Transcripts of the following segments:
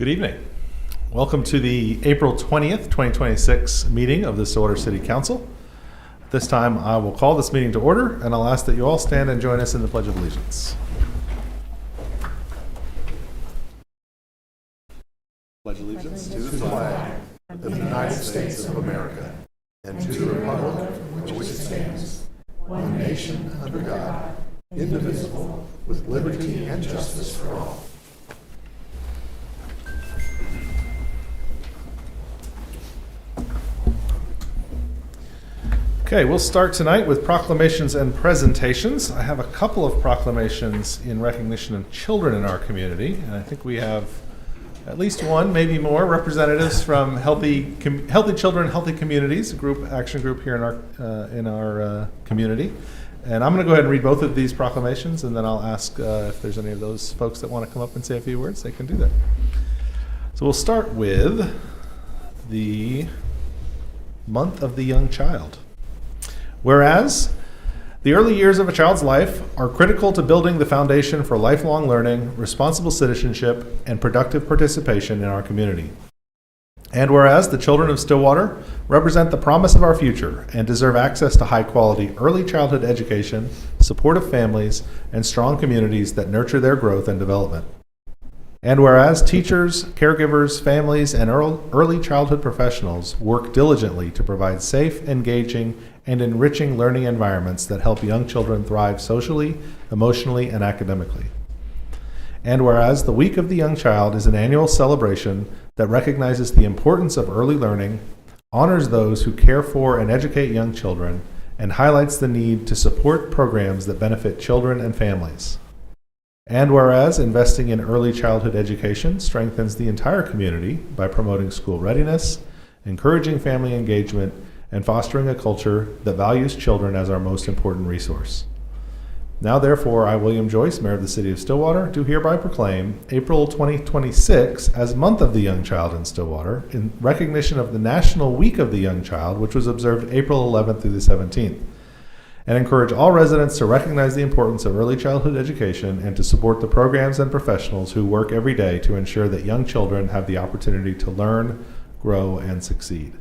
Good evening. Welcome to the April 20th, 2026 meeting of the Stillwater City Council. At this time, I will call this meeting to order, and I'll ask that you all stand and join us in the Pledge of Allegiance. Pledge allegiance to the flag of the United States of America and to the republic for which it stands, one nation under God, indivisible, with liberty and justice for all. Okay, we'll start tonight with proclamations and presentations. I have a couple of proclamations in recognition of children in our community, and I think we have at least one, maybe more, representatives from Healthy Children, Healthy Communities, action group here in our community. And I'm going to go ahead and read both of these proclamations, and then I'll ask if there's any of those folks that want to come up and say a few words, they can do that. So we'll start with the Month of the Young Child. Whereas the early years of a child's life are critical to building the foundation for lifelong learning, responsible citizenship, and productive participation in our community. And whereas the children of Stillwater represent the promise of our future and deserve access to high-quality early childhood education, supportive families, and strong communities that nurture their growth and development. And whereas teachers, caregivers, families, and early childhood professionals work diligently to provide safe, engaging, and enriching learning environments that help young children thrive socially, emotionally, and academically. And whereas the Week of the Young Child is an annual celebration that recognizes the importance of early learning, honors those who care for and educate young children, and highlights the need to support programs that benefit children and families. And whereas investing in early childhood education strengthens the entire community by promoting school readiness, encouraging family engagement, and fostering a culture that values children as our most important resource. Now, therefore, I, William Joyce, Mayor of the City of Stillwater, do hereby proclaim April 2026 as Month of the Young Child in Stillwater in recognition of the National Week of the Young Child, which was observed April 11th through the 17th, and encourage all residents to recognize the importance of early childhood education and to support the programs and professionals who work every day to ensure that young children have the opportunity to learn, grow, and succeed.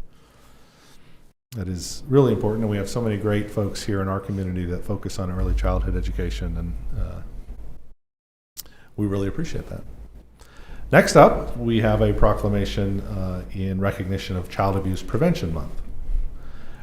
That is really important, and we have so many great folks here in our community that focus on early childhood education, and we really appreciate that. Next up, we have a proclamation in recognition of Child Abuse Prevention Month.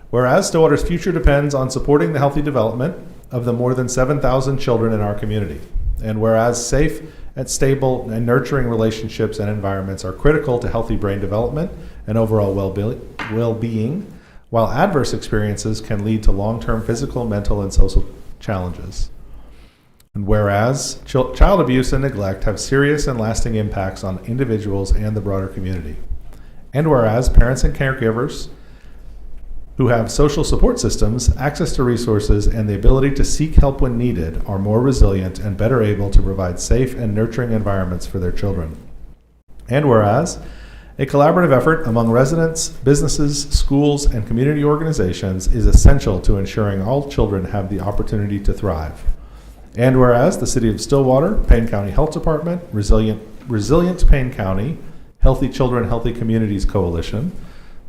Whereas Stillwater's future depends on supporting the healthy development of the more than 7,000 children in our community, and whereas safe and stable and nurturing relationships and environments are critical to healthy brain development and overall well-being, while adverse experiences can lead to long-term physical, mental, and social challenges. And whereas child abuse and neglect have serious and lasting impacts on individuals and the broader community. And whereas parents and caregivers who have social support systems, access to resources, and the ability to seek help when needed are more resilient and better able to provide safe and nurturing environments for their children. And whereas a collaborative effort among residents, businesses, schools, and community organizations is essential to ensuring all children have the opportunity to thrive. And whereas the City of Stillwater, Payne County Health Department, Resilient Payne County, Healthy Children, Healthy Communities Coalition,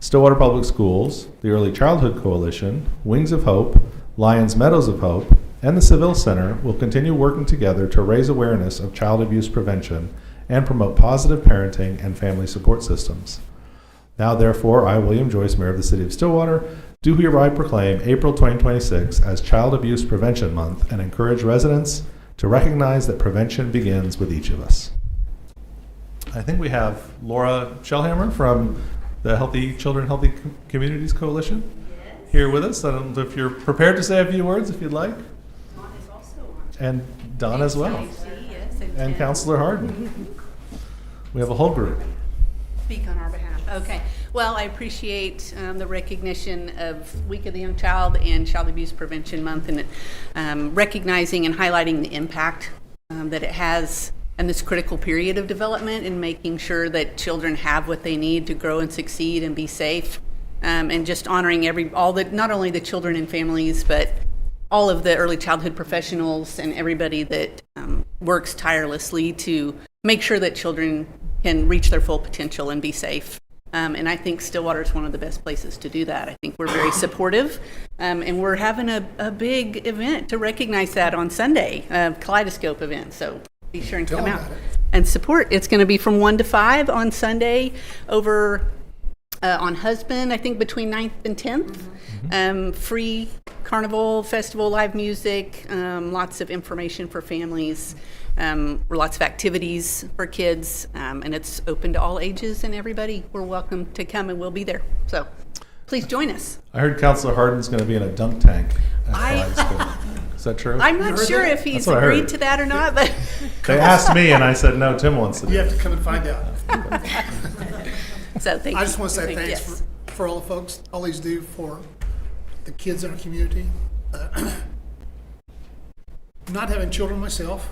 Stillwater Public Schools, the Early Childhood Coalition, Wings of Hope, Lions Meadows of Hope, and the Seville Center will continue working together to raise awareness of child abuse prevention and promote positive parenting and family support systems. Now, therefore, I, William Joyce, Mayor of the City of Stillwater, do hereby proclaim April 2026 as Child Abuse Prevention Month and encourage residents to recognize that prevention begins with each of us. I think we have Laura Shellhammer from the Healthy Children, Healthy Communities Coalition here with us. I don't know if you're prepared to say a few words, if you'd like. Don is also on. And Don as well. Yes, And Counselor Harden. We have a whole group. Speak on our behalf. Okay. Well, I appreciate the recognition of Week of the Young Child and Child Abuse Prevention Month, and recognizing and highlighting the impact that it has in this critical period of development, and making sure that children have what they need to grow and succeed and be safe, and just honoring not only the children and families, but all of the early childhood professionals and everybody that works tirelessly to make sure that children can reach their full potential and be safe. And I think Stillwater is one of the best places to do that. I think we're very supportive, and we're having a big event to recognize that on Sunday, a Kaleidoscope event. So be sure and come out and support. It's going to be from 1 to 5 on Sunday over on Husband, I think between 9th and 10th. Free carnival, festival, live music, lots of information for families. Lots of activities for kids, and it's open to all ages and everybody. We're welcome to come, and we'll be there. So please join us. I heard Councilor Hardin's going to be in a dunk tank at Kaleidoscope. Is that true? I'm not sure if he's agreed to that or not, but they asked me, and I said no. Tim wants to. You have to come and find out. So thank you. I just want to say thanks for all the folks, all these do for the kids in our community. Not having children myself,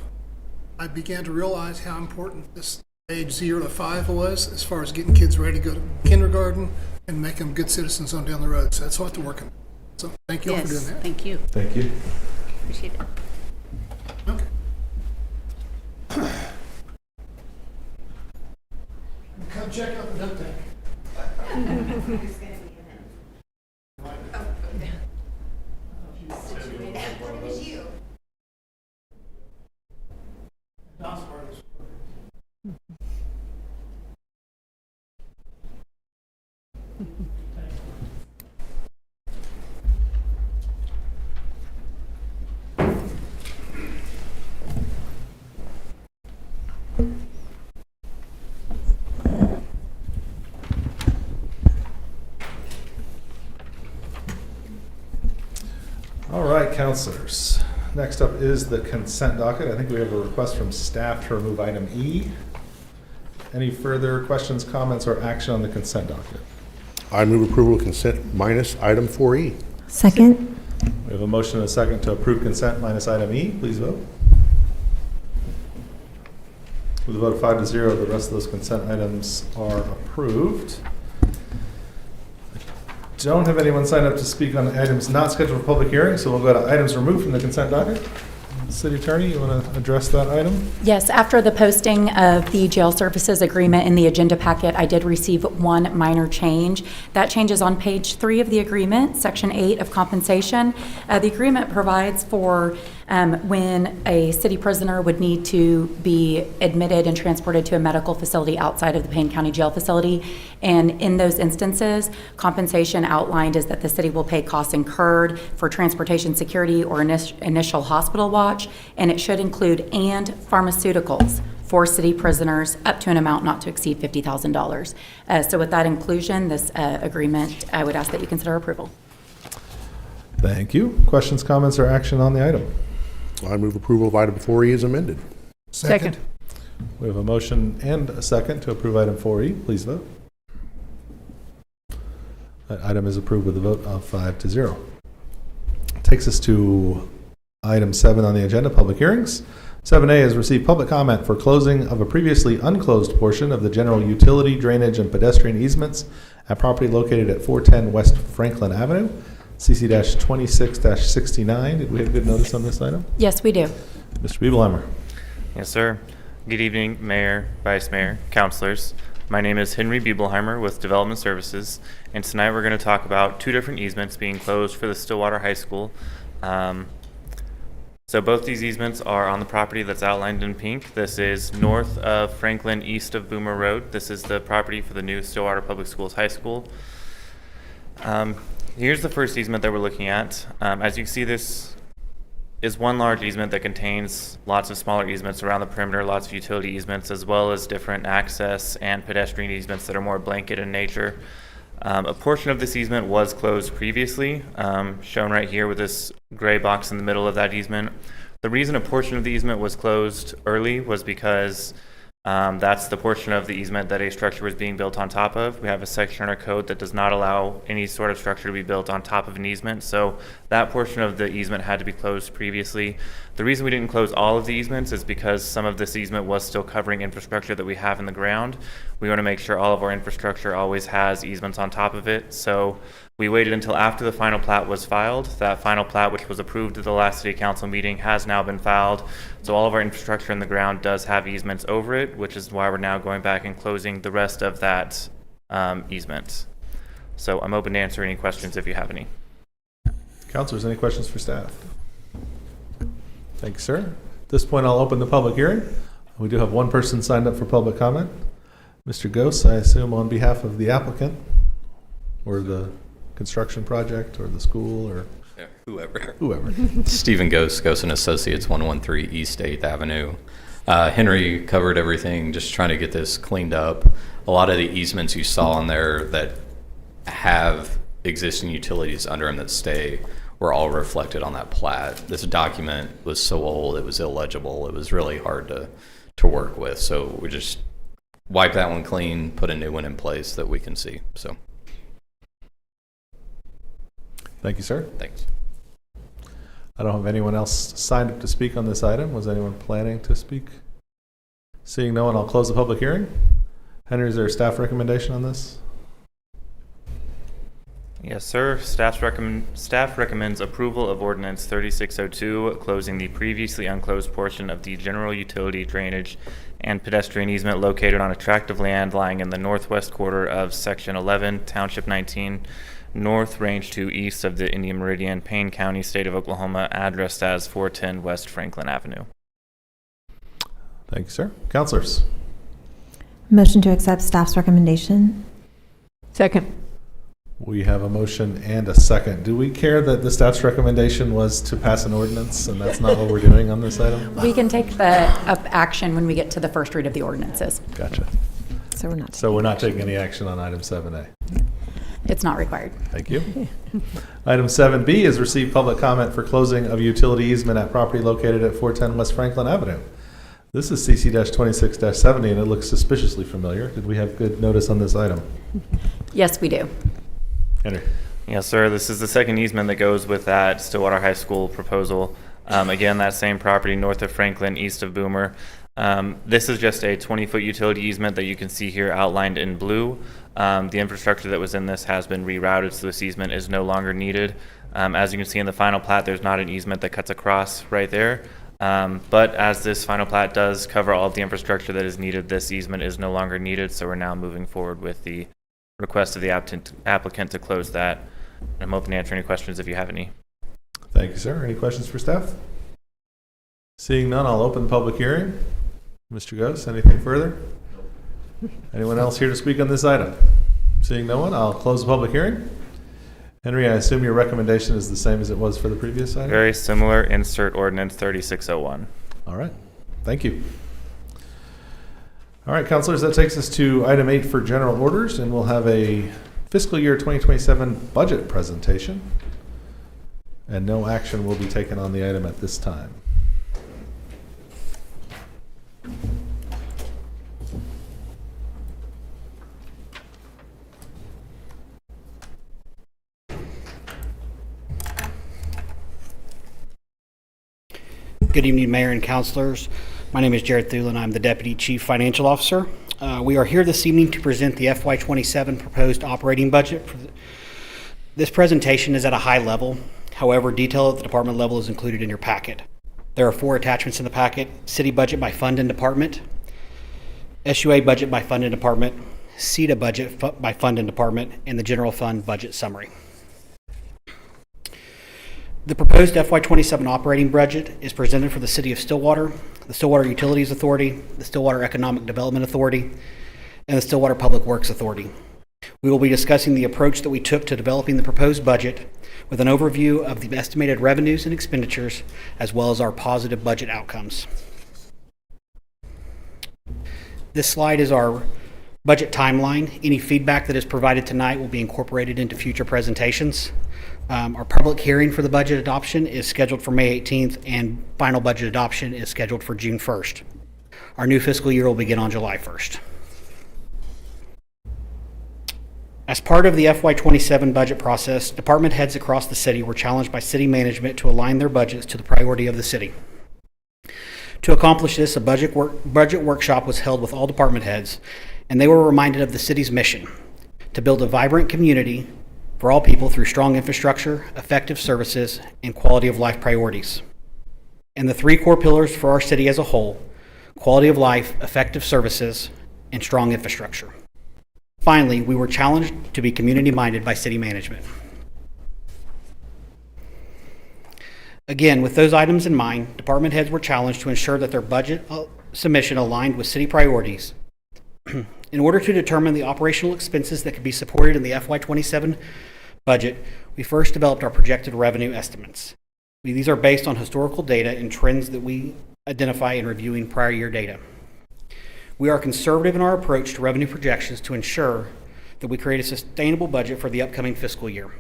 I began to realize how important this age 0 to 5 was as far as getting kids ready to go to kindergarten and make them good citizens on down the road. So that's what they're working on. So thank you all for doing that. Thank you. Thank you. Appreciate it. Okay. Come check out the dunk tank. All right, councilors. Next up is the consent docket. I think we have a request from staff to remove item E. Any further questions, comments, or action on the consent docket? I move approval of consent minus item 4E. Second. We have a motion and a second to approve consent minus item E. Please vote. With a vote of 5-0, the rest of those consent items are approved. Don't have anyone signed up to speak on items not scheduled for public hearing, so we'll go to items removed from the consent docket. City Attorney, you want to address that item? Yes, after the posting of the jail services agreement in the agenda packet, I did receive one minor change. That change is on page 3 of the agreement, section 8 of compensation. The agreement provides for when a city prisoner would need to be admitted and transported to a medical facility outside of the Payne County Jail facility. And in those instances, compensation outlined is that the city will pay costs incurred for transportation security or initial hospital watch, and it should include and pharmaceuticals for city prisoners up to an amount not to exceed $50,000. So with that inclusion, this agreement, I would ask that you consider approval. Thank you. Questions, comments, or action on the item? I move approval of item 4E as amended. Second. We have a motion and a second to approve item 4E. Please vote. That item is approved with a vote of 5-0. Takes us to item 7 on the agenda, public hearings. 7A is receive public comment for closing of a previously unclosed portion of the general utility, drainage, and pedestrian easements at property located at 410 West Franklin Avenue, CC-26-69. Did we have good notice on this item? Yes, we do. Mr. Biebelheimer. Yes, sir. Good evening, Mayor, Vice Mayor, Councilors. My name is Henry Biebelheimer with Development Services, and tonight we're going to talk about 2 different easements being closed for the Stillwater High School. So both these easements are on the property that's outlined in pink. This is north of Franklin, east of Boomer Road. This is the property for the new Stillwater Public Schools High School. Here's the first easement that we're looking at. As you can see, this is one large easement that contains lots of smaller easements around the perimeter, lots of utility easements, as well as different access and pedestrian easements that are more blanket in nature. A portion of this easement was closed previously, shown right here with this gray box in the middle of that easement. The reason a portion of the easement was closed early was because that's the portion of the easement that a structure was being built on top of. We have a section in our code that does not allow any sort of structure to be built on top of an easement, so that portion of the easement had to be closed previously. The reason we didn't close all of the easements is because some of this easement was still covering infrastructure that we have in the ground. We want to make sure all of our infrastructure always has easements on top of it. So we waited until after the final plat was filed. That final plat, which was approved at the last city council meeting, has now been filed. So all of our infrastructure in the ground does have easements over it, which is why we're now going back and closing the rest of that easement. So I'm open to answer any questions if you have any. Councilors, any questions for staff? Thank you, sir. At this point, I'll open the public hearing. We do have one person signed up for public comment. Mr. Gose, I assume on behalf of the applicant or the construction project or the school or Yeah, whoever. whoever. Stephen Gose and Associates, 113 East 8th Avenue. Henry covered everything, just trying to get this cleaned up. A lot of the easements you saw on there that have existing utilities under them that stay were all reflected on that plat. This document was so old, it was illegible. It was really hard to work with. So we just wipe that one clean, put a new one in place that we can see. So Thank you, sir. thanks. I don't have anyone else signed up to speak on this item. Was anyone planning to speak? Seeing no one, I'll close the public hearing. Henry, is there a staff recommendation on this? Yes, sir. Staff recommends approval of ordinance 3602, closing the previously unclosed portion of the general utility drainage and pedestrian easement located on a tract of land lying in the northwest quarter of Section 11, Township 19, North, Range 2, east of the Indian Meridian, Payne County, State of Oklahoma, addressed as 410 West Franklin Avenue. Thank you, sir. Councilors? Motion to accept staff's recommendation. Second. We have a motion and a second. Do we care that the staff's recommendation was to pass an ordinance and that's not what we're doing on this item? We can take the action when we get to the first read of the ordinances. Gotcha. So we're not. So we're not taking any action on item 7A. It's not required. Thank you. Item 7B is receive public comment for closing of utility easement at property located at 410 West Franklin Avenue. This is CC-26-70 and it looks suspiciously familiar. Did we have good notice on this item? Yes, we do. Henry? Yes, sir. This is the second easement that goes with that Stillwater High School proposal. Again, that same property north of Franklin, east of Boomer. This is just a 20-foot utility easement that you can see here outlined in blue. The infrastructure that was in this has been rerouted, so this easement is no longer needed. As you can see in the final plat, there's not an easement that cuts across right there. But as this final plat does cover all of the infrastructure that is needed, this easement is no longer needed, so we're now moving forward with the request of the applicant to close that. I'm open to answer any questions if you have any. Thank you, sir. Any questions for staff? Seeing none, I'll open the public hearing. Mr. Gose, anything further? Anyone else here to speak on this item? Seeing no one, I'll close the public hearing. Henry, I assume your recommendation is the same as it was for the previous item? Very similar, insert ordinance 3601. All right. Thank you. All right, councilors, that takes us to item 8 for general orders, and we'll have a fiscal year 2027 budget presentation. And no action will be taken on the item at this time. Good evening, Mayor and Councilors. My name is Jared Thulin. I'm the Deputy Chief Financial Officer. We are here this evening to present the FY27 proposed operating budget. This presentation is at a high level. However, detail at the department level is included in your packet. There are 4 attachments in the packet: City budget by fund and department, SUA budget by fund and department, SEDA budget by fund and department, and the general fund budget summary. The proposed FY27 operating budget is presented for the City of Stillwater, the Stillwater Utilities Authority, the Stillwater Economic Development Authority, and the Stillwater Public Works Authority. We will be discussing the approach that we took to developing the proposed budget with an overview of the estimated revenues and expenditures, as well as our positive budget outcomes. This slide is our budget timeline. Any feedback that is provided tonight will be incorporated into future presentations. Our public hearing for the budget adoption is scheduled for May 18th, and final budget adoption is scheduled for June 1st. Our new fiscal year will begin on July 1st. As part of the FY27 budget process, department heads across the city were challenged by city management to align their budgets to the priority of the city. To accomplish this, a budget workshop was held with all department heads, and they were reminded of the city's mission to build a vibrant community for all people through strong infrastructure, effective services, and quality of life priorities. And the three core pillars for our city as a whole: quality of life, effective services, and strong infrastructure. Finally, we were challenged to be community-minded by city management. Again, with those items in mind, department heads were challenged to ensure that their budget submission aligned with city priorities. In order to determine the operational expenses that could be supported in the FY27 budget, we first developed our projected revenue estimates. These are based on historical data and trends that we identify in reviewing prior year data. We are conservative in our approach to revenue projections to ensure that we create a sustainable budget for the upcoming fiscal year.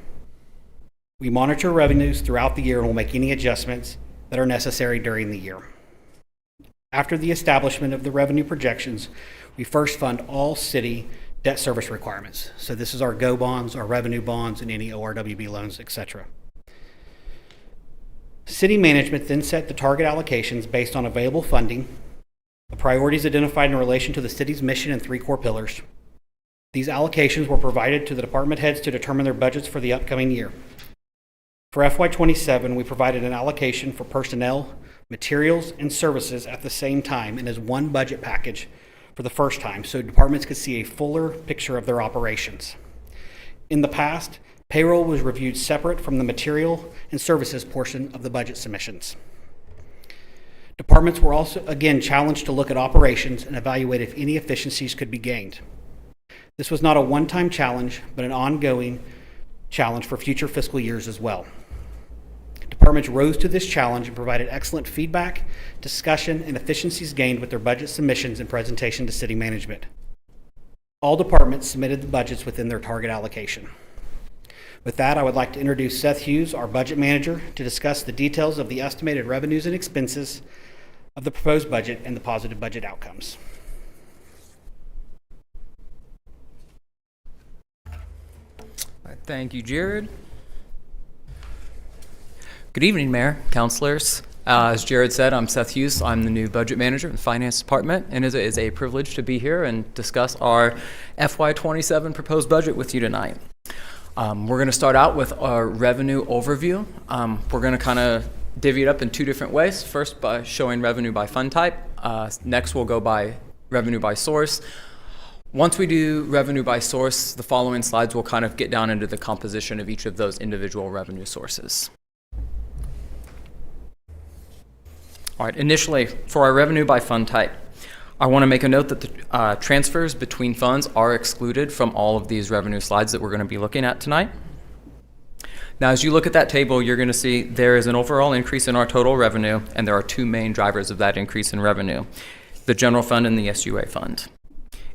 We monitor revenues throughout the year and will make any adjustments that are necessary during the year. After the establishment of the revenue projections, we first fund all city debt service requirements. So this is our GO bonds, our revenue bonds, and any ORWB loans, etc. City management then set the target allocations based on available funding, the priorities identified in relation to the city's mission and three core pillars. These allocations were provided to the department heads to determine their budgets for the upcoming year. For FY27, we provided an allocation for personnel, materials, and services at the same time and as one budget package for the first time, so departments could see a fuller picture of their operations. In the past, payroll was reviewed separate from the material and services portion of the budget submissions. Departments were also again challenged to look at operations and evaluate if any efficiencies could be gained. This was not a one-time challenge, but an ongoing challenge for future fiscal years as well. Departments rose to this challenge and provided excellent feedback, discussion, and efficiencies gained with their budget submissions and presentation to city management. All departments submitted the budgets within their target allocation. With that, I would like to introduce Seth Hughes, our budget manager, to discuss the details of the estimated revenues and expenses of the proposed budget and the positive budget outcomes. Thank you, Jared. Good evening, Mayor, councilors. As Jared said, I'm Seth Hughes. I'm the new budget manager in the finance department, and it is a privilege to be here and discuss our FY27 proposed budget with you tonight. We're going to start out with our revenue overview. We're going to kind of divvy it up in two different ways. First, by showing revenue by fund type. Next, we'll go by revenue by source. Once we do revenue by source, the following slides will kind of get down into the composition of each of those individual revenue sources. All right, initially, for our revenue by fund type, I want to make a note that the transfers between funds are excluded from all of these revenue slides that we're going to be looking at tonight. Now, as you look at that table, you're going to see there is an overall increase in our total revenue, and there are two main drivers of that increase in revenue: the general fund and the SUA fund.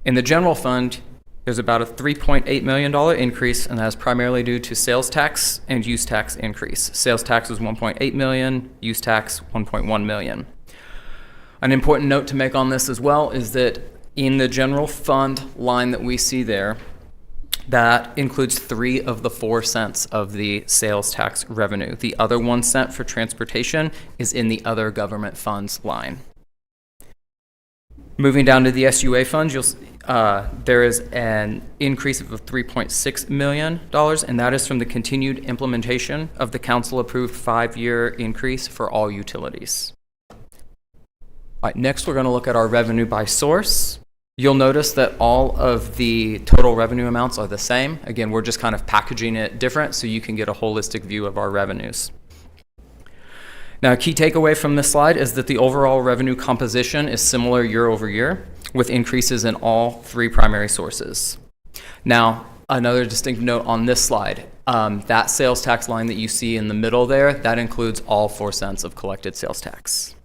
In the general fund, there's about a $3.8 million increase, and that is primarily due to sales tax and use tax increase. Sales tax was $1.8 million, use tax $1.1 million. An important note to make on this as well is that in the general fund line that we see there, that includes 3 of the 4 cents of the sales tax revenue. The other 1 cent for transportation is in the other government funds line. Moving down to the SUA fund, there is an increase of $3.6 million, and that is from the continued implementation of the council-approved 5-year increase for all utilities. All right, next we're going to look at our revenue by source. You'll notice that all of the total revenue amounts are the same. Again, we're just kind of packaging it different so you can get a holistic view of our revenues. Now, a key takeaway from this slide is that the overall revenue composition is similar year over year, with increases in all 3 primary sources. Now, another distinct note on this slide, that sales tax line that you see in the middle there, that includes all 4 cents of collected sales tax.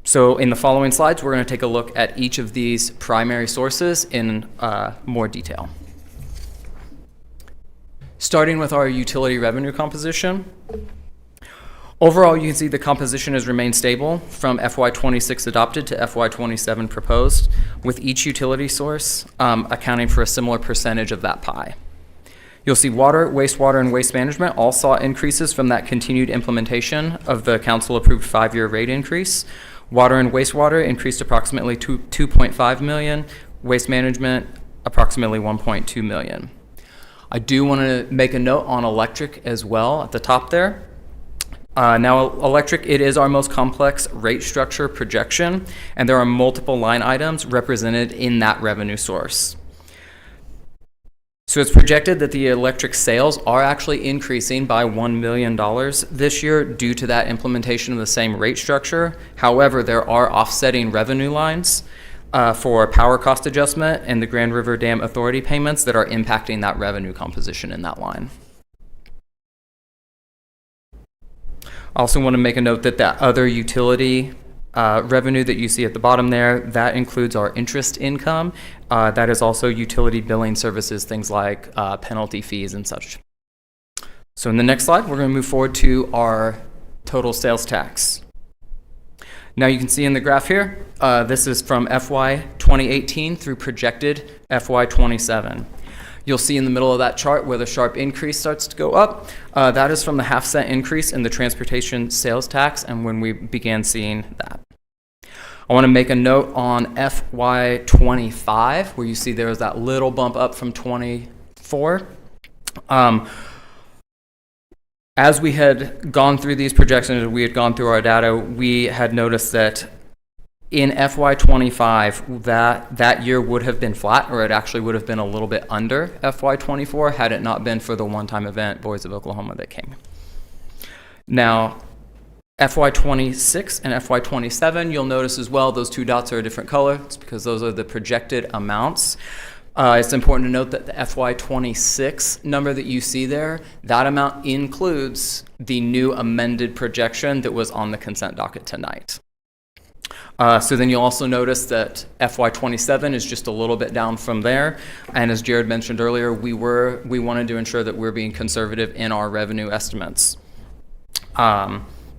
So in the following slides, we're going to take a look at each of these primary sources in more detail. Starting with our utility revenue composition. Overall, you can see the composition has remained stable from FY26 adopted to FY27 proposed, with each utility source accounting for a similar percentage of that pie. You'll see water, wastewater, and waste management all saw increases from that continued implementation of the council-approved 5-year rate increase. Water and wastewater increased approximately 2.5 million. Waste management, approximately 1.2 million. I do want to make a note on electric as well at the top there. Now, electric, it is our most complex rate structure projection, and there are multiple line items represented in that revenue source. So it's projected that the electric sales are actually increasing by $1 million this year due to that implementation of the same rate structure. However, there are offsetting revenue lines for power cost adjustment and the Grand River Dam Authority payments that are impacting that revenue composition in that line. I also want to make a note that that other utility revenue that you see at the bottom there, that includes our interest income. That is also utility billing services, things like penalty fees and such. So in the next slide, we're going to move forward to our total sales tax. Now you can see in the graph here, this is from FY 2018 through projected FY 27. You'll see in the middle of that chart where the sharp increase starts to go up. That is from the half-cent increase in the transportation sales tax and when we began seeing that. I want to make a note on FY 25 where you see there was that little bump up from 24. As we had gone through these projections, we had gone through our data, we had noticed that in FY 25, that year would have been flat, or it actually would have been a little bit under FY 24 had it not been for the one-time event, Boys of Oklahoma, that came. Now, FY 26 and FY 27, you'll notice as well, those two dots are a different color. It's because those are the projected amounts. It's important to note that the FY 26 number that you see there, that amount includes the new amended projection that was on the consent docket tonight. So then you'll also notice that FY 27 is just a little bit down from there. And as Jared mentioned earlier, we wanted to ensure that we're being conservative in our revenue estimates.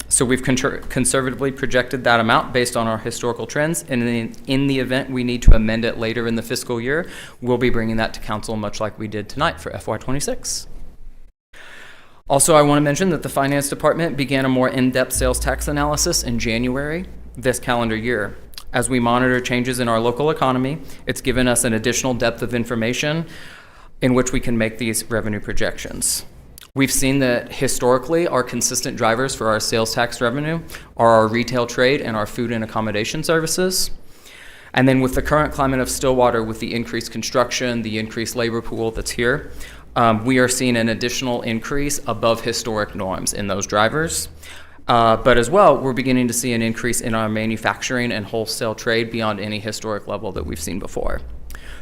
So we've conservatively projected that amount based on our historical trends. And in the event we need to amend it later in the fiscal year, we'll be bringing that to council much like we did tonight for FY 26. Also, I want to mention that the finance department began a more in-depth sales tax analysis in January this calendar year. As we monitor changes in our local economy, it's given us an additional depth of information in which we can make these revenue projections. We've seen that historically our consistent drivers for our sales tax revenue are our retail trade and our food and accommodation services. And then with the current climate of Stillwater, with the increased construction, the increased labor pool that's here, we are seeing an additional increase above historic norms in those drivers. But as well, we're beginning to see an increase in our manufacturing and wholesale trade beyond any historic level that we've seen before.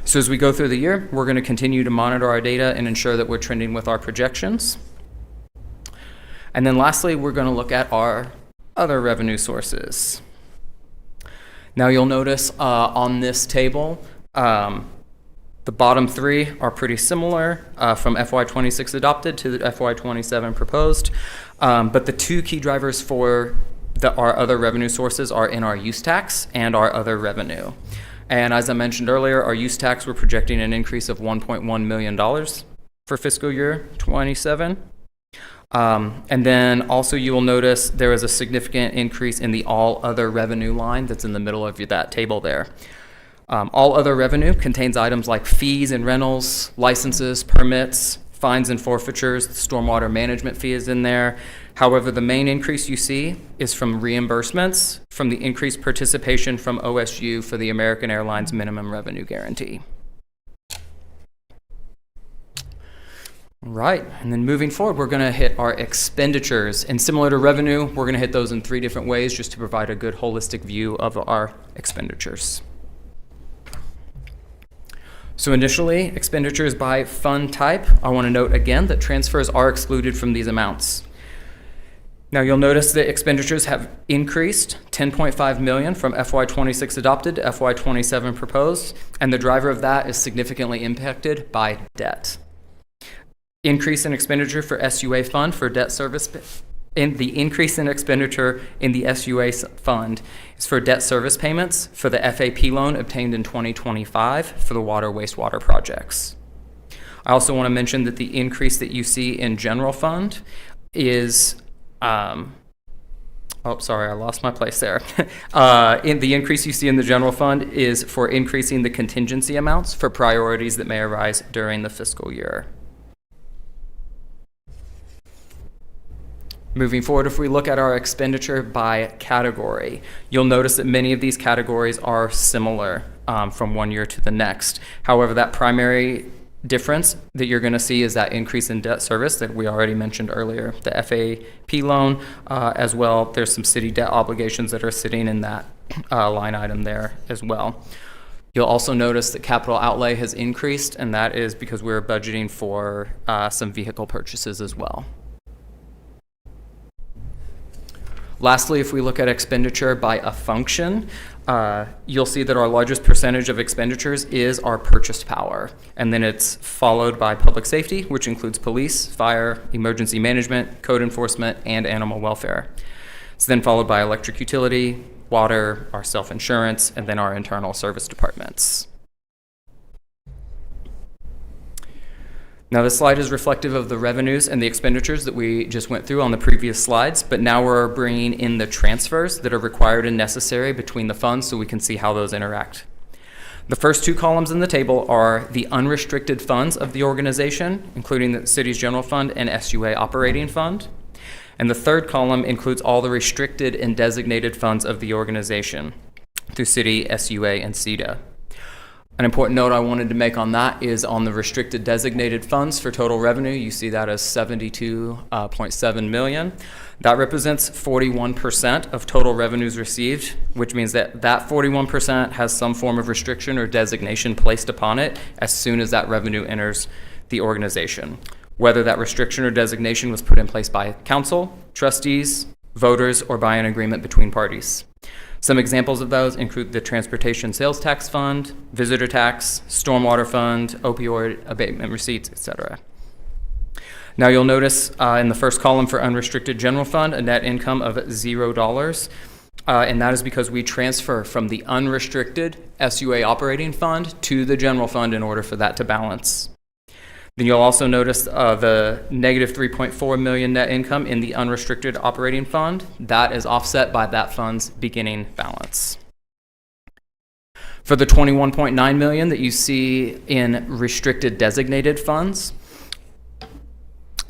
So as we go through the year, we're going to continue to monitor our data and ensure that we're trending with our projections. And then lastly, we're going to look at our other revenue sources. Now you'll notice on this table, the bottom three are pretty similar from FY 26 adopted to the FY 27 proposed. But the two key drivers for our other revenue sources are in our use tax and our other revenue. And as I mentioned earlier, our use tax, we're projecting an increase of $1.1 million for fiscal year 27. And then also you will notice there is a significant increase in the all other revenue line that's in the middle of that table there. All other revenue contains items like fees and rentals, licenses, permits, fines and forfeitures. The stormwater management fee is in there. However, the main increase you see is from reimbursements from the increased participation from OSU for the American Airlines minimum revenue guarantee. All right, and then moving forward, we're going to hit our expenditures. And similar to revenue, we're going to hit those in 3 different ways just to provide a good holistic view of our expenditures. So initially, expenditures by fund type. I want to note again that transfers are excluded from these amounts. Now you'll notice that expenditures have increased $10.5 million from FY 26 adopted to FY 27 proposed, and the driver of that is significantly impacted by debt. Increase in expenditure for SUA fund for debt service. And the increase in expenditure in the SUA fund is for debt service payments for the FAP loan obtained in 2025 for the water wastewater projects. I also want to mention that the increase that you see in general fund is, oh, sorry, I lost my place there. In the increase you see in the general fund is for increasing the contingency amounts for priorities that may arise during the fiscal year. Moving forward, if we look at our expenditure by category, you'll notice that many of these categories are similar from one year to the next. However, that primary difference that you're going to see is that increase in debt service that we already mentioned earlier, the FAP loan, as well. There's some city debt obligations that are sitting in that line item there as well. You'll also notice that capital outlay has increased, and that is because we're budgeting for some vehicle purchases as well. Lastly, if we look at expenditure by a function, you'll see that our largest percentage of expenditures is our purchased power. And then it's followed by public safety, which includes police, fire, emergency management, code enforcement, and animal welfare. It's then followed by electric utility, water, our self-insurance, and then our internal service departments. Now, this slide is reflective of the revenues and the expenditures that we just went through on the previous slides, but now we're bringing in the transfers that are required and necessary between the funds so we can see how those interact. The first two columns in the table are the unrestricted funds of the organization, including the city's general fund and SUA operating fund. And the third column includes all the restricted and designated funds of the organization through city, SUA, and SEDA. An important note I wanted to make on that is on the restricted designated funds for total revenue. You see that as $72.7 million. That represents 41% of total revenues received, which means that that 41% has some form of restriction or designation placed upon it as soon as that revenue enters the organization. Whether that restriction or designation was put in place by council, trustees, voters, or by an agreement between parties. Some examples of those include the Transportation Sales Tax Fund, Visitor Tax, Stormwater Fund, opioid abatement receipts, etc. Now you'll notice in the first column for unrestricted general fund, a net income of $0. And that is because we transfer from the unrestricted SUA operating fund to the general fund in order for that to balance. Then you'll also notice the negative $3.4 million net income in the unrestricted operating fund. That is offset by that fund's beginning balance. For the $21.9 million that you see in restricted designated funds,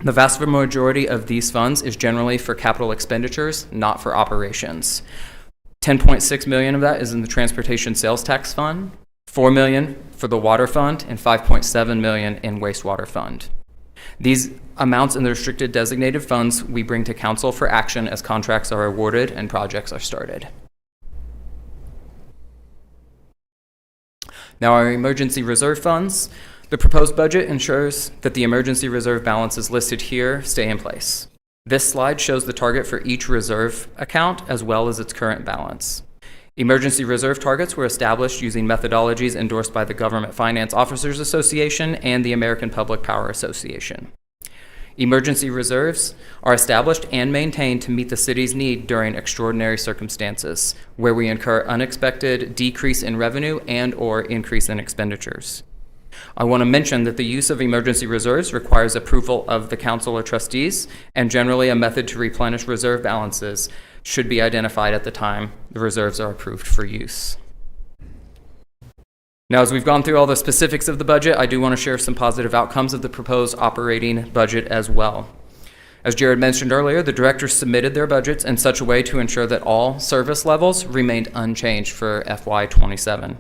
the vast majority of these funds is generally for capital expenditures, not for operations. $10.6 million of that is in the Transportation Sales Tax Fund, $4 million for the Water Fund, and $5.7 million in Wastewater Fund. These amounts in the restricted designated funds we bring to council for action as contracts are awarded and projects are started. Now, our emergency reserve funds. The proposed budget ensures that the emergency reserve balances listed here stay in place. This slide shows the target for each reserve account as well as its current balance. Emergency reserve targets were established using methodologies endorsed by the Government Finance Officers Association and the American Public Power Association. Emergency reserves are established and maintained to meet the city's need during extraordinary circumstances, where we incur unexpected decrease in revenue and/or increase in expenditures. I want to mention that the use of emergency reserves requires approval of the council or trustees, and generally a method to replenish reserve balances should be identified at the time the reserves are approved for use. Now, as we've gone through all the specifics of the budget, I do want to share some positive outcomes of the proposed operating budget as well. As Jared mentioned earlier, the directors submitted their budgets in such a way to ensure that all service levels remained unchanged for FY27.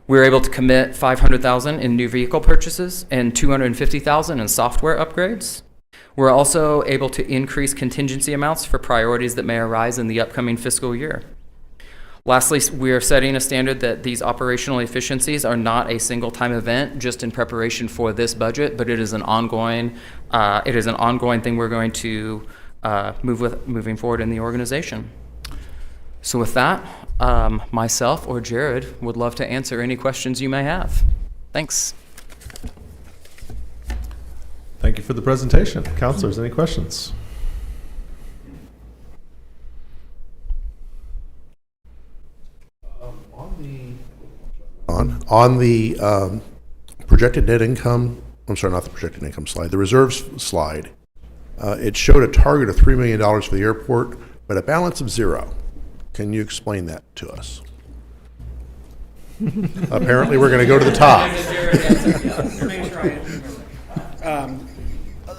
We were able to commit $500,000 in new vehicle purchases and $250,000 in software upgrades. We're also able to increase contingency amounts for priorities that may arise in the upcoming fiscal year. Lastly, we are setting a standard that these operational efficiencies are not a single-time event just in preparation for this budget, but it is an ongoing thing we're going to moving forward in the organization. So with that, myself or Jared would love to answer any questions you may have. Thanks. Thank you for the presentation. Councilors, any questions? On the projected net income I'm sorry, not the projected income slide, the reserves slide, it showed a target of $3 million for the airport, but a balance of 0. Can you explain that to us? Apparently, we're going to go to the top.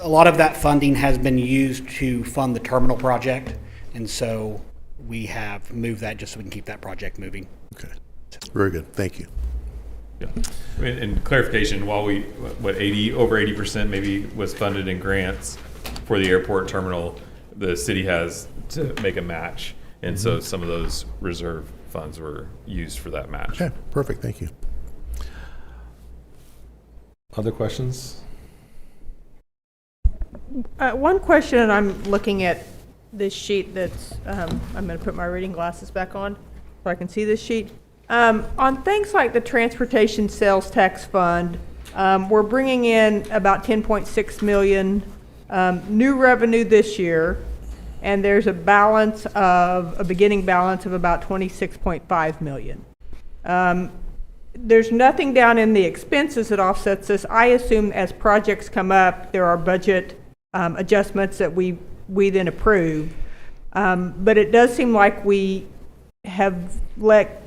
A lot of that funding has been used to fund the terminal project, and so we have moved that just so we can keep that project moving. Okay, very good. Thank you. Yeah. And clarification, while we, over 80% maybe was funded in grants for the airport terminal, the city has to make a match. And so some of those reserve funds were used for that match. Okay, perfect. Thank you. Other questions? One question, and I'm looking at this sheet that's, I'm going to put my reading glasses back on so I can see this sheet. On things like the Transportation Sales Tax Fund, we're bringing in about 10.6 million new revenue this year, and there's a beginning balance of about 26.5 million. There's nothing down in the expenses that offsets this. I assume as projects come up, there are budget adjustments that we then approve. But it does seem like we have let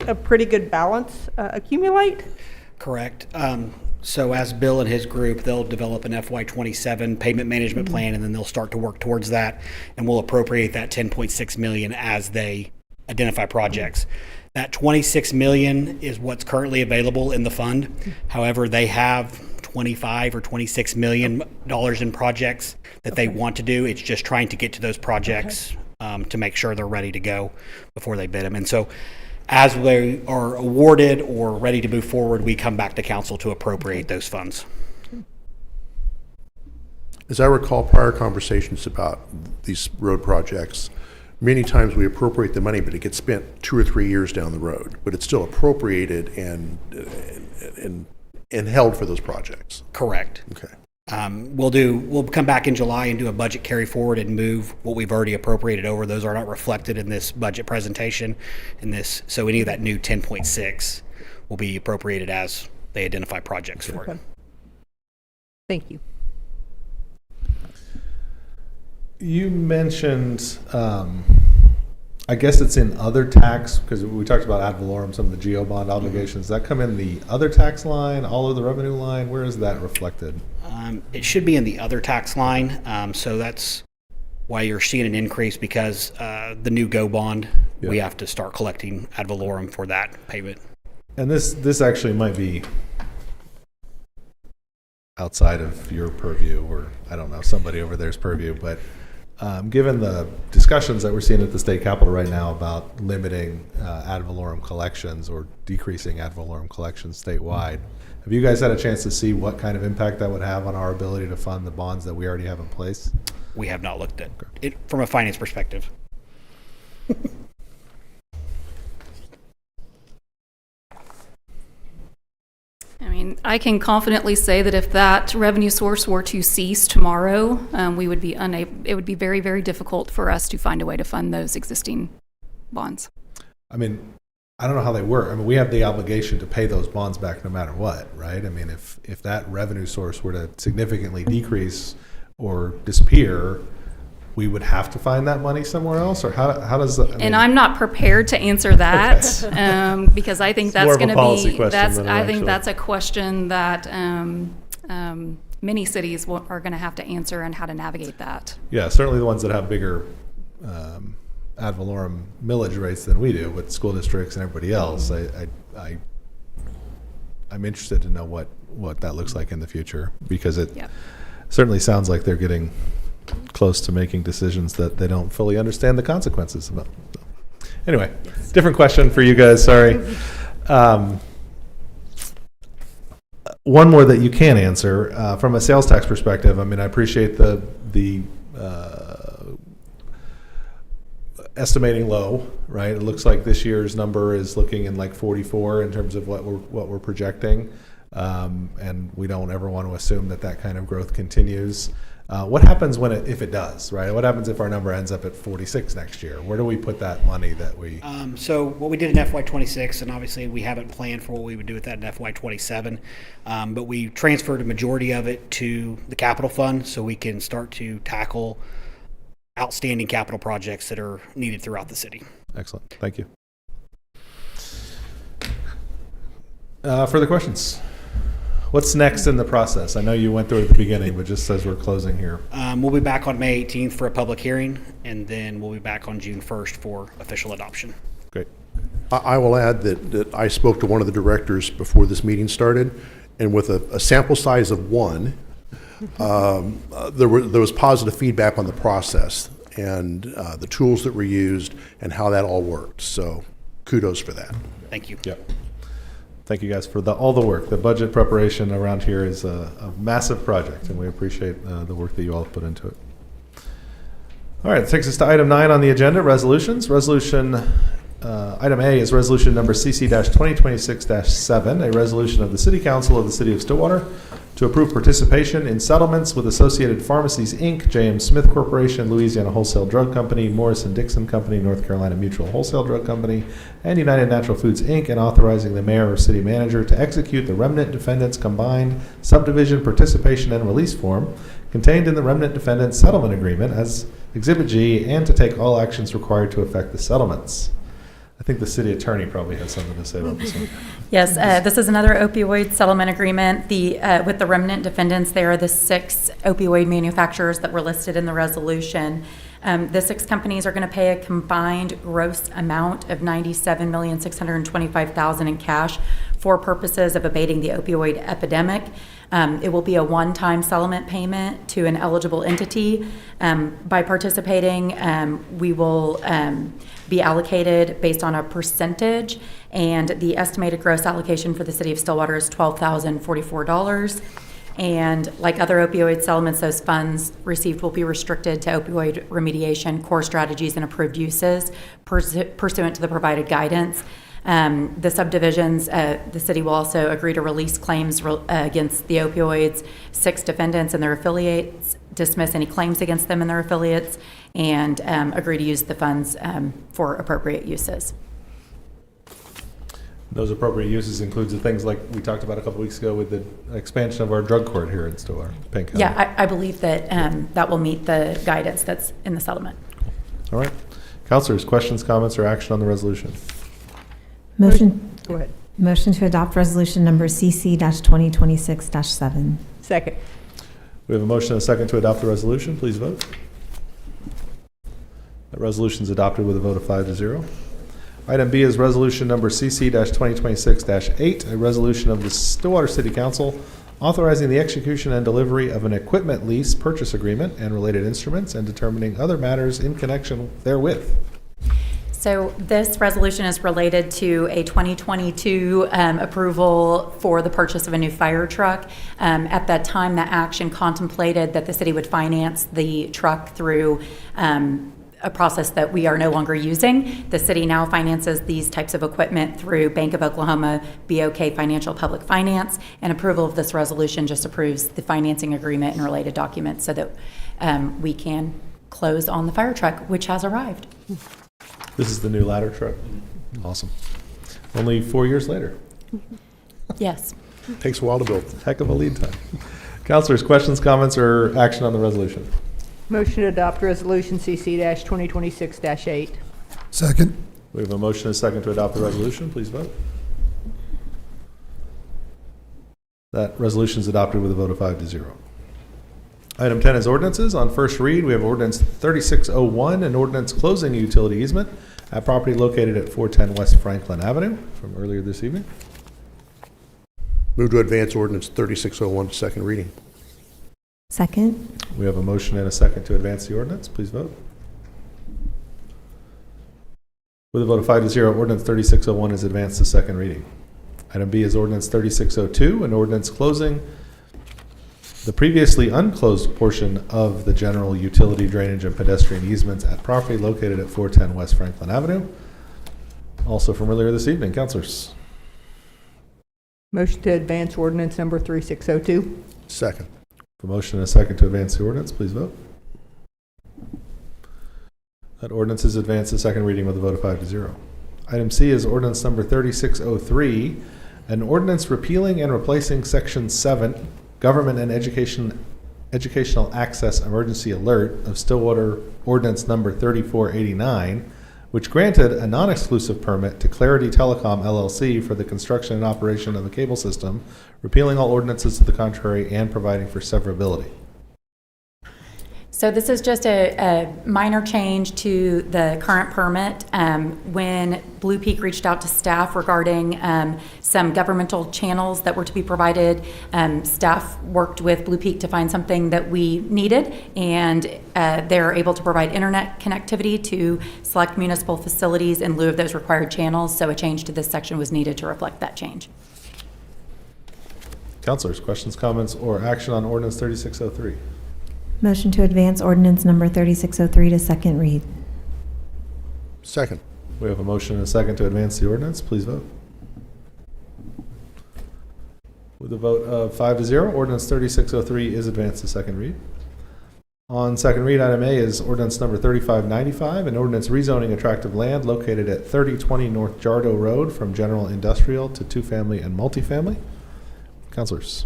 a pretty good balance accumulate. Correct. So as Bill and his group, they'll develop an FY27 payment management plan, and then they'll start to work towards that, and we'll appropriate that 10.6 million as they identify projects. That 26 million is what's currently available in the fund. However, they have 25 or 26 million dollars in projects that they want to do. It's just trying to get to those projects to make sure they're ready to go before they bid them. And so as we are awarded or ready to move forward, we come back to council to appropriate those funds. As I recall prior conversations about these road projects, many times we appropriate the money, but it gets spent 2 or 3 years down the road. But it's still appropriated and held for those projects. Correct. Okay. We'll come back in July and do a budget carry forward and move what we've already appropriated over. Those are not reflected in this budget presentation so any of that new 10.6 will be appropriated as they identify projects for it. Thank you. You mentioned, I guess it's in other tax, because we talked about ad valorem, some of the geo bond obligations. Does that come in the other tax line, all of the revenue line? Where is that reflected? It should be in the other tax line, so that's why you're seeing an increase, because the new GO bond, we have to start collecting ad valorem for that payment. And this actually might be outside of your purview, or I don't know, somebody over there's purview, but given the discussions that we're seeing at the state capitol right now about limiting ad valorem collections or decreasing ad valorem collections statewide, have you guys had a chance to see what kind of impact that would have on our ability to fund the bonds that we already have in place? We have not looked at it from a finance perspective. I mean, I can confidently say that if that revenue source were to cease tomorrow, we would be it would be very, very difficult for us to find a way to fund those existing bonds. I mean, I don't know how they work. I mean, we have the obligation to pay those bonds back no matter what, right? I mean, if that revenue source were to significantly decrease or disappear, we would have to find that money somewhere else, or how does that? And I'm not prepared to answer that because I think that's going to be I think that's a question that many cities are going to have to answer, and how to navigate that. Yeah, certainly the ones that have bigger ad valorem millage rates than we do with school districts and everybody else. I'm interested to know what that looks like in the future, because it certainly sounds like they're getting close to making decisions that they don't fully understand the consequences about. So, anyway, different question for you guys, sorry. One more that you can answer from a sales tax perspective. I mean, I appreciate the estimating low, right? It looks like this year's number is looking in like 44 in terms of what we're projecting, and we don't ever want to assume that kind of growth continues. What happens if it does, right? What happens if our number ends up at 46 next year? Where do we put that money that we? So what we did in FY26, and obviously we haven't planned for what we would do with that in FY27, but we transferred a majority of it to the capital fund so we can start to tackle outstanding capital projects that are needed throughout the city. Excellent. Thank you. Further questions? What's next in the process? I know you went through it at the beginning, but just as we're closing here. We'll be back on May 18th for a public hearing, and then we'll be back on June 1st for official adoption. Great. I will add that I spoke to one of the directors before this meeting started, and with a sample size of one, there was positive feedback on the process and the tools that were used and how that all worked. So kudos for that. Thank you. Yep. Thank you guys for all the work. The budget preparation around here is a massive project, and we appreciate the work that you all put into it. All right, it takes us to item 9 on the agenda, resolutions. Item A is resolution number CC-2026-7, a resolution of the City Council of the City of Stillwater to approve participation in settlements with Associated Pharmacies, Inc., J.M. Smith Corporation, Louisiana Wholesale Drug Company, Morrison-Dixon Company, North Carolina Mutual Wholesale Drug Company, and United Natural Foods, Inc., and authorizing the mayor or city manager to execute the remnant defendants combined subdivision participation and release form contained in the remnant defendants settlement agreement as Exhibit G, and to take all actions required to effect the settlements. I think the city attorney probably has something to say about this one. Yes, this is another opioid settlement agreement. With the remnant defendants, there are the 6 opioid manufacturers that were listed in the resolution. The 6 companies are going to pay a combined gross amount of $97,625,000 in cash for purposes of abating the opioid epidemic. It will be a one-time settlement payment to an eligible entity. By participating, we will be allocated based on a percentage, and the estimated gross allocation for the city of Stillwater is $12,044. And like other opioid settlements, those funds received will be restricted to opioid remediation, core strategies, and approved uses pursuant to the provided guidance. The subdivisions, the city will also agree to release claims against the opioids, 6 defendants and their affiliates, dismiss any claims against them and their affiliates, and agree to use the funds for appropriate uses. Those appropriate uses includes the things like we talked about a couple weeks ago with the expansion of our drug court here in Stillwater, Payne County. Yeah, I believe that that will meet the guidance that's in the settlement. All right. Councilors, questions, comments, or action on the resolution? Motion. Go ahead. Motion to adopt resolution number CC-2026-7. Second. We have a motion and a second to adopt the resolution. Please vote. That resolution is adopted with a vote of 5-0. Item B is resolution number CC-2026-8, a resolution of the Stillwater City Council authorizing the execution and delivery of an equipment lease purchase agreement and related instruments and determining other matters in connection therewith. So this resolution is related to a 2022 approval for the purchase of a new fire truck. At that time, the action contemplated that the city would finance the truck through a process that we are no longer using. The city now finances these types of equipment through Bank of Oklahoma, BOK Financial Public Finance, and approval of this resolution just approves the financing agreement and related documents so that we can close on the fire truck, which has arrived. This is the new ladder truck. Awesome. Only 4 years later. Yes. Takes a while to build. Heck of a lead time. Councilors, questions, comments, or action on the resolution? Motion to adopt resolution CC-2026-8. Second. We have a motion and a second to adopt the resolution. Please vote. That resolution is adopted with a vote of 5-0. Item 10 is ordinances. On first read, we have ordinance 3601, an ordinance closing a utility easement at property located at 410 West Franklin Avenue from earlier this evening. Move to advance ordinance 3601 to second reading. Second. We have a motion and a second to advance the ordinance. Please vote. With a vote of 5-0, ordinance 3601 is advanced to second reading. Item B is ordinance 3602, an ordinance closing the previously unclosed portion of the general utility drainage and pedestrian easements at property located at 410 West Franklin Avenue. Also from earlier this evening, councilors. Motion to advance ordinance number 3602. Second. A motion and a second to advance the ordinance. Please vote. That ordinance is advanced to second reading with a vote of 5-0. Item C is ordinance number 3603, an ordinance repealing and replacing Section 7, Government and Educational Access Emergency Alert of Stillwater Ordinance number 3489, which granted a non-exclusive permit to Clarity Telecom LLC for the construction and operation of a cable system, repealing all ordinances to the contrary and providing for severability. So this is just a minor change to the current permit. When Blue Peak reached out to staff regarding some governmental channels that were to be provided, staff worked with Blue Peak to find something that we needed, and they're able to provide internet connectivity to select municipal facilities in lieu of those required channels. So a change to this section was needed to reflect that change. Councilors, questions, comments, or action on ordinance 3603? Motion to advance ordinance number 3603 to second read. Second. We have a motion and a second to advance the ordinance. Please vote. With a vote of 5-0, ordinance 3603 is advanced to second read. On second read, item A is ordinance number 3595, an ordinance rezoning attractive land located at 3020 North Jardo Road from general industrial to two-family and multifamily. Councilors.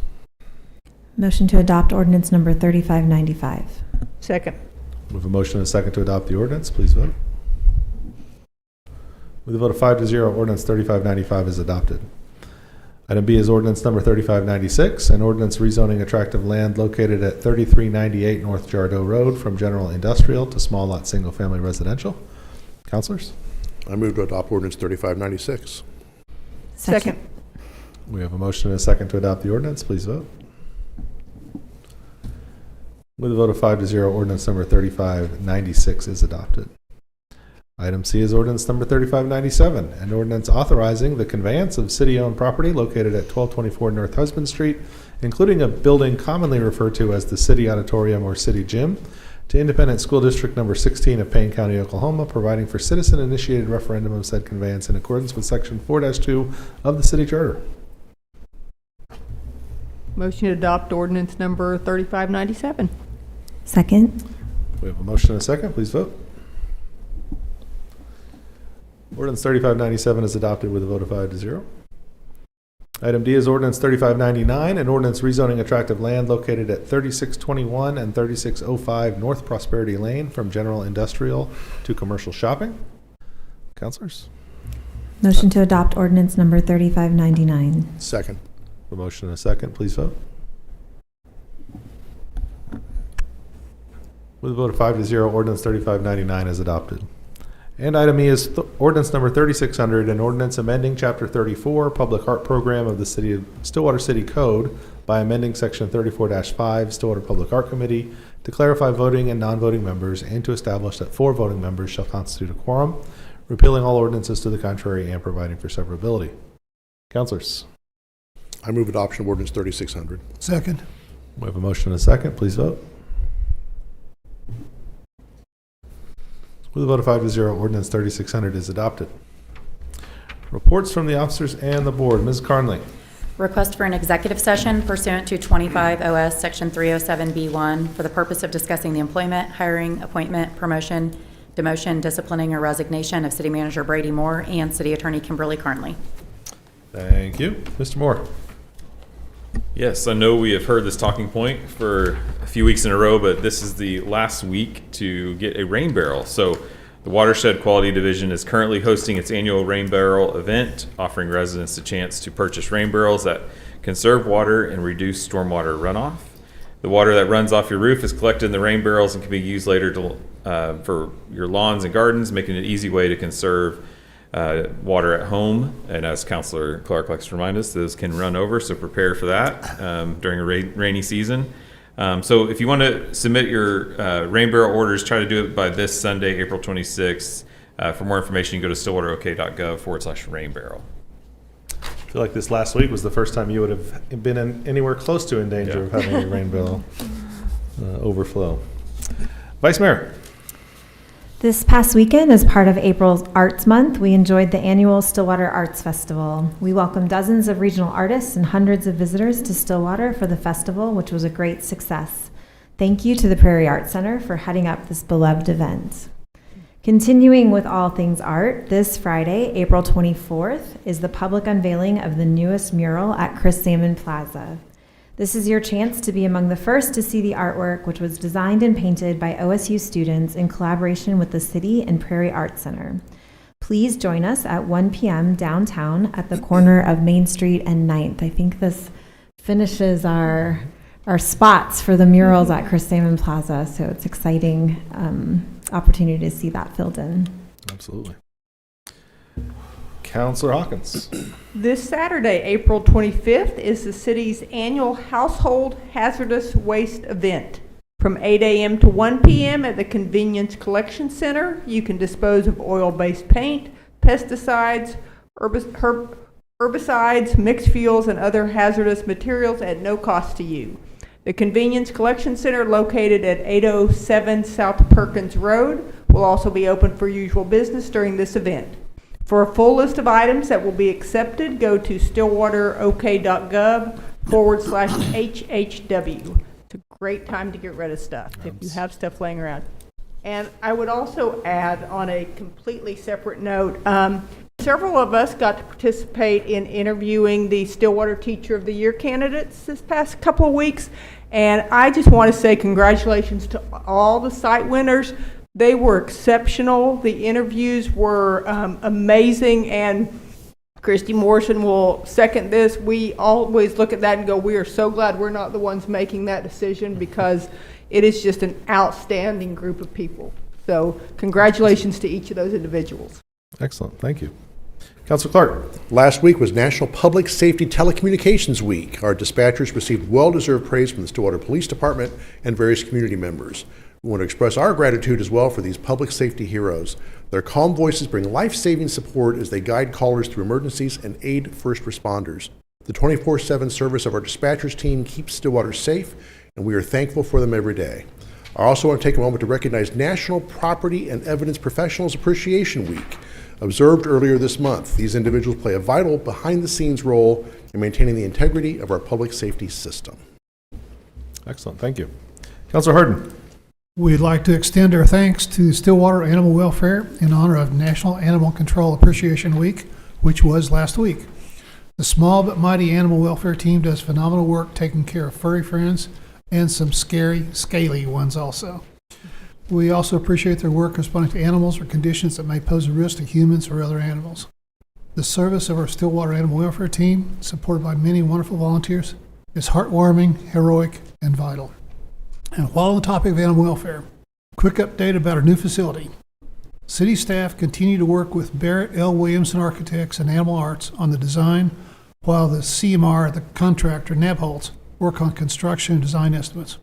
Motion to adopt ordinance number 3595. Second. We have a motion and a second to adopt the ordinance. Please vote. With a vote of 5-0, ordinance 3595 is adopted. Item B is ordinance number 3596, an ordinance rezoning attractive land located at 3398 North Jardo Road from general industrial to small lot single-family residential. Councilors? I move to adopt ordinance 3596. Second. We have a motion and a second to adopt the ordinance. Please vote. With a vote of 5-0, ordinance number 3596 is adopted. Item C is ordinance number 3597, an ordinance authorizing the conveyance of city-owned property located at 1224 North Husband Street, including a building commonly referred to as the City Auditorium or City Gym, to Independent School District number 16 of Payne County, Oklahoma, providing for citizen-initiated referendum of said conveyance in accordance with Section 4-2 of the City Charter. Motion to adopt ordinance number 3597. Second. We have a motion and a second. Please vote. Ordinance 3597 is adopted with a vote of 5-0. Item D is ordinance 3599, an ordinance rezoning attractive land located at 3621 and 3605 North Prosperity Lane from general industrial to commercial shopping. Councilors? Motion to adopt ordinance number 3599. Second. A motion and a second. Please vote. With a vote of 5-0, ordinance 3599 is adopted. And item E is ordinance number 3600, an ordinance amending Chapter 34, Public Art Program of the City of Stillwater City Code by amending Section 34-5, Stillwater Public Art Committee, to clarify voting and non-voting members and to establish that 4 voting members shall constitute a quorum, repealing all ordinances to the contrary and providing for severability. Councilors? I move adoption of ordinance 3600. Second. We have a motion and a second. Please vote. With a vote of 5-0, ordinance 3600 is adopted. Reports from the officers and the board. Ms. Carnley. Request for an executive session pursuant to 25 OS Section 307B1 for the purpose of discussing the employment, hiring, appointment, promotion, demotion, disciplining, or resignation of City Manager Brady Moore and City Attorney Kimberly Carnley. Thank you. Mr. Moore. Yes, I know we have heard this talking point for a few weeks in a row, but this is the last week to get a rain barrel. So the Watershed Quality Division is currently hosting its annual rain barrel event, offering residents a chance to purchase rain barrels that conserve water and reduce stormwater runoff. The water that runs off your roof is collected in the rain barrels and can be used later for your lawns and gardens, making it an easy way to conserve water at home. And as Councilor Clark likes to remind us, those can run over, so prepare for that during a rainy season. So if you want to submit your rain barrel orders, try to do it by this Sunday, April 26th. For more information, you can go to stillwaterok.gov/rain barrel. I feel like this last week was the first time you would have been anywhere close to in danger of having a rain barrel overflow. Vice Mayor. This past weekend, as part of April's Arts Month, we enjoyed the annual Stillwater Arts Festival. We welcomed dozens of regional artists and hundreds of visitors to Stillwater for the festival, which was a great success. Thank you to the Prairie Arts Center for heading up this beloved event. Continuing with all things art, this Friday, April 24th, is the public unveiling of the newest mural at Chris Salmon Plaza. This is your chance to be among the first to see the artwork, which was designed and painted by OSU students in collaboration with the City and Prairie Arts Center. Please join us at 1 p.m. downtown at the corner of Main Street and 9th. I think this finishes our spots for the murals at Chris Salmon Plaza, so it's exciting opportunity to see that filled in. Absolutely. Councillor Hawkins. This Saturday, April 25th, is the city's annual Household Hazardous Waste event. From 8 a.m. to 1 p.m. at the Convenience Collection Center, you can dispose of oil-based paint, pesticides, herbicides, mixed fuels, and other hazardous materials at no cost to you. The Convenience Collection Center, located at 807 South Perkins Road, will also be open for usual business during this event. For a full list of items that will be accepted, go to stillwaterok.gov/HHW. It's a great time to get rid of stuff if you have stuff laying around. And I would also add, on a completely separate note, several of us got to participate in interviewing the Stillwater Teacher of the Year candidates this past couple of weeks. And I just want to say congratulations to all the site winners. They were exceptional. The interviews were amazing, and Christy Morrison will second this. We always look at that and go, we are so glad we're not the ones making that decision, because it is just an outstanding group of people. So congratulations to each of those individuals. Excellent. Thank you. Councilor Clark. Last week was National Public Safety Telecommunications Week. Our dispatchers received well-deserved praise from the Stillwater Police Department and various community members. We want to express our gratitude as well for these public safety heroes. Their calm voices bring life-saving support as they guide callers through emergencies and aid first responders. The 24/7 service of our dispatchers team keeps Stillwater safe, and we are thankful for them every day. I also want to take a moment to recognize National Property and Evidence Professionals Appreciation Week, observed earlier this month. These individuals play a vital behind-the-scenes role in maintaining the integrity of our public safety system. Excellent. Thank you. Councilor Harden. We'd like to extend our thanks to Stillwater Animal Welfare in honor of National Animal Control Appreciation Week, which was last week. The small but mighty animal welfare team does phenomenal work taking care of furry friends and some scary, scaly ones also. We also appreciate their work responding to animals or conditions that may pose a risk to humans or other animals. The service of our Stillwater Animal Welfare team, supported by many wonderful volunteers, is heartwarming, heroic, and vital. And while on the topic of animal welfare, quick update about our new facility. City staff continue to work with Barrett L. Williamson Architects and Animal Arts on the design, while the CMR, the contractor, Nabholz, work on construction and design estimates.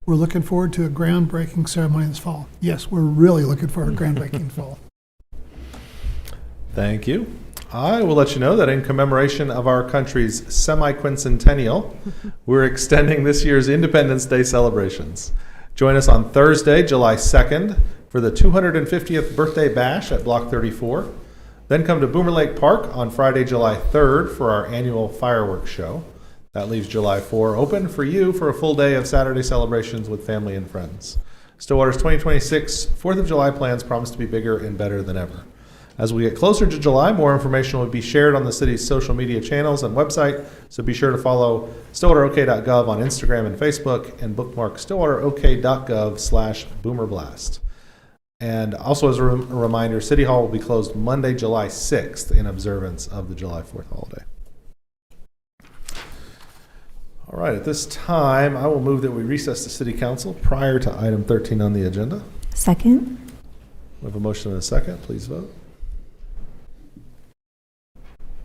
We're looking forward to a groundbreaking ceremony this fall. Yes, we're really looking for a groundbreaking fall. Thank you. I will let you know that in commemoration of our country's semi-quincentennial, we're extending this year's Independence Day celebrations. Join us on Thursday, July 2nd, for the 250th birthday bash at Block 34. Then come to Boomer Lake Park on Friday, July 3rd for our annual fireworks show. That leaves July 4 open for you for a full day of Saturday celebrations with family and friends. Stillwater's 2026 4th of July plans promise to be bigger and better than ever. As we get closer to July, more information will be shared on the city's social media channels and website, so be sure to follow stillwaterok.gov on Instagram and Facebook, and bookmark stillwaterok.gov/boomerblast. And also as a reminder, City Hall will be closed Monday, July 6th in observance of the July 4th holiday. All right, at this time, I will move that we recess the City Council prior to item 13 on the agenda. Second. We have a motion and a second. Please vote.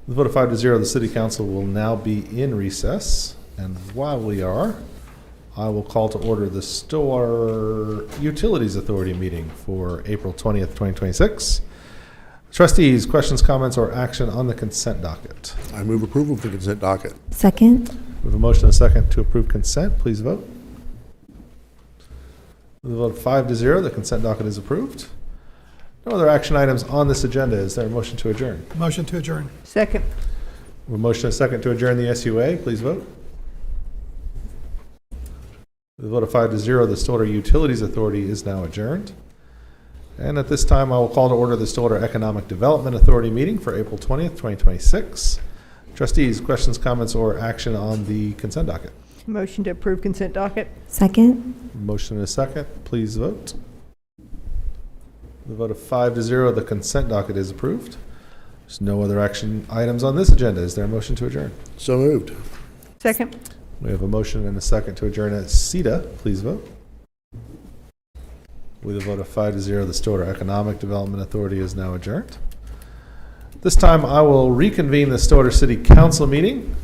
With a vote of 5-0, the City Council will now be in recess. And while we are, I will call to order the Stillwater Utilities Authority meeting for April 20th, 2026. Trustees, questions, comments, or action on the consent docket? I move approval of the consent docket. Second. We have a motion and a second to approve consent. Please vote. With a vote of 5-0, the consent docket is approved. No other action items on this agenda. Is there a motion to adjourn? Motion to adjourn. Second. We have a motion and a second to adjourn the SUA. Please vote. With a vote of 5-0, the Stillwater Utilities Authority is now adjourned. And at this time, I will call to order the Stillwater Economic Development Authority meeting for April 20th, 2026. Trustees, questions, comments, or action on the consent docket? Motion to approve consent docket. Second. Motion and a second. Please vote. With a vote of 5-0, the consent docket is approved. There's no other action items on this agenda. Is there a motion to adjourn? So moved. Second. We have a motion and a second to adjourn at SEDA. Please vote. With a vote of 5-0, the Stillwater Economic Development Authority is now adjourned. This time, I will reconvene the Stillwater City Council meeting.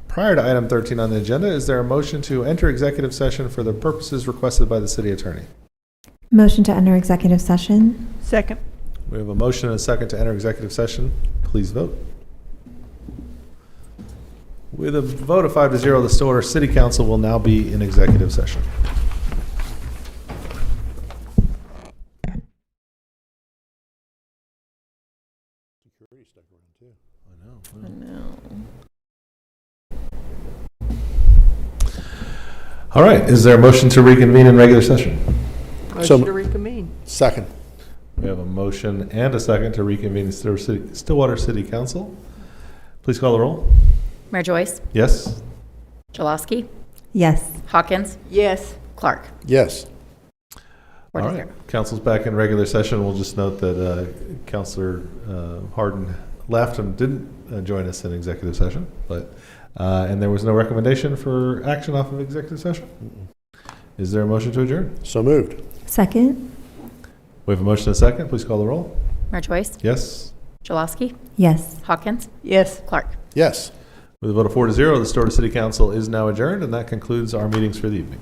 Prior to item 13 on the agenda, is there a motion to enter executive session for the purposes requested by the city attorney? Motion to enter executive session. Second. We have a motion and a second to enter executive session. Please vote. With a vote of 5-0, the Stillwater City Council will now be in executive session. All right, is there a motion to reconvene in regular session? Motion to reconvene. Second. We have a motion and a second to reconvene the Stillwater City Council. Please call the roll. Mayor Joyce, Yes? Jaloski, Yes. Hawkins, Yes. Clark. Yes. 4-0. Council's back in regular session. We'll just note that Councilor Harden left and didn't join us in executive session, but and there was no recommendation for action off of executive session. Is there a motion to adjourn? So moved. Second. We have a motion and a second. Please call the roll. Mayor Joyce, Yes? Jaloski, Yes. Hawkins, Yes. Clark. Yes. With a vote of 4-0, the Stillwater City Council is now adjourned, and that concludes our meetings for the evening.